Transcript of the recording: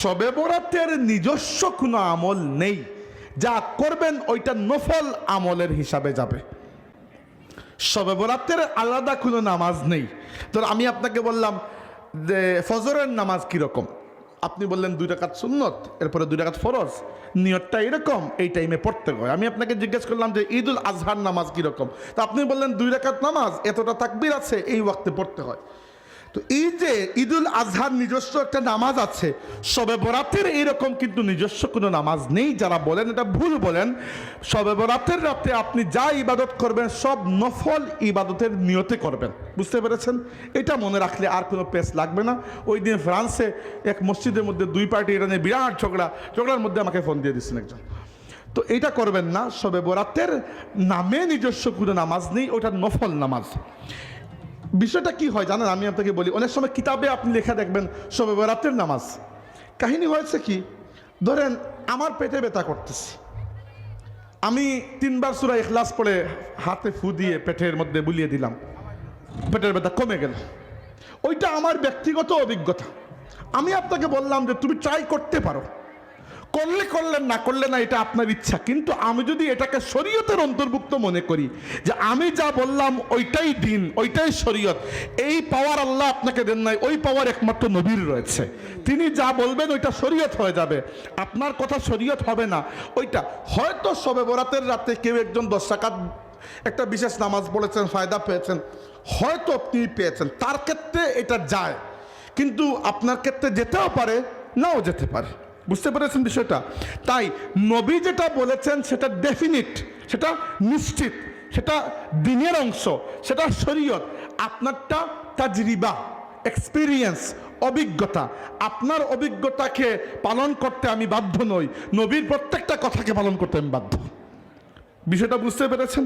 শবে বরাতের নিজস্ব কোনো আমল নেই, যা করবেন ওইটা নফল আমলের হিসাবে যাবে। শবে বরাতের আলাদা কোনো নামাজ নেই। ধর আমি আপনাকে বললাম যে ফজরের নামাজ কীরকম, আপনি বললেন 2 রাকাত সুন্নত, এরপরে 2 রাকাত ফরজ, নিয়তটা এরকম, এই টাইমে পড়তে হয়। আমি আপনাকে জিজ্ঞেস করলাম যে ঈদুল আজহার নামাজ কীরকম, তো আপনি বললেন 2 রাকাত নামাজ, এতটা তাকবীর আছে, এই ওয়াক্তে পড়তে হয়। তো এই যে ঈদুল আজহার নিজস্ব একটা নামাজ আছে, শবে বরাতের এইরকম কিন্তু নিজস্ব কোনো নামাজ নেই। যারা বলেন এটা ভুল বলেন। শবে বরাতের রাতে আপনি যা ইবাদত করবেন সব নফল ইবাদতের নিয়তে করবেন, বুঝতে পেরেছেন? এটা মনে রাখলে আর কোনো পেস লাগবে না। ওই দিন ফ্রান্সে এক মসজিদের মধ্যে 2 পার্টি, এটা নিয়ে বিরাট ঝগড়ার মধ্যে আমাকে ফোন দিয়ে দিচ্ছেন একজন। তো এইটা করবেন না। শবে বরাতের নামে নিজস্ব কোনো নামাজ নেই, ওটা নফল নামাজ। বিষয়টা কি হয় জানেন, আমি আপনাকে বলি, অনেক সময় কিতাবে আপনি লেখা দেখবেন শবে বরাতের নামাজ। কাহিনী হয়েছে কি, ধরেন আমার পেটে ব্যথা করতেছে, আমি 3 বার সূরা ইখলাস পড়ে হাতে ফু দিয়ে পেটের মধ্যে বুলিয়ে দিলাম, পেটের ব্যথা কমে গেল। ওইটা আমার ব্যক্তিগত অভিজ্ঞতা। আমি আপনাকে বললাম যে তুমি ট্রাই করতে পারো, করলেন না করলে না, এটা আপনার ইচ্ছা। কিন্তু আমি যদি এটাকে শরীয়তের অন্তর্ভুক্ত মনে করি, যে আমি যা বললাম ওইটাই দিন, ওইটাই শরীয়ত, এই পাওয়ার আল্লাহ আপনাকে দেন নাই, ওই পাওয়ার একমাত্র নবীর রয়েছে। তিনি যা বলবেন ওইটা শরীয়ত হয়ে যাবে, আপনার কথা শরীয়ত হবে না। ওইটা হয়তো শবে বরাতের রাতে কেউ একজন 10 রাকাত একটা বিশেষ নামাজ পড়েছেন, ফায়দা পেয়েছেন, হয়তো আপনি পেয়েছেন, তার ক্ষেত্রে এটা যায়। কিন্তু আপনার ক্ষেত্রে যেতেও পারে, নাও যেতে পারে, বুঝতে পেরেছেন বিষয়টা? তাই নবী যেটা বলেছেন সেটা ডেফিনিট, সেটা নিশ্চিত, সেটা দিনের অংশ, সেটা শরীয়ত। আপনারটা তাজরিবা, এক্সপিরিয়েন্স, অভিজ্ঞতা। আপনার অভিজ্ঞতাকে পালন করতে আমি বাধ্য নই, নবীর প্রত্যেকটা কথাকে পালন করতে আমি বাধ্য। বিষয়টা বুঝতে পেরেছেন?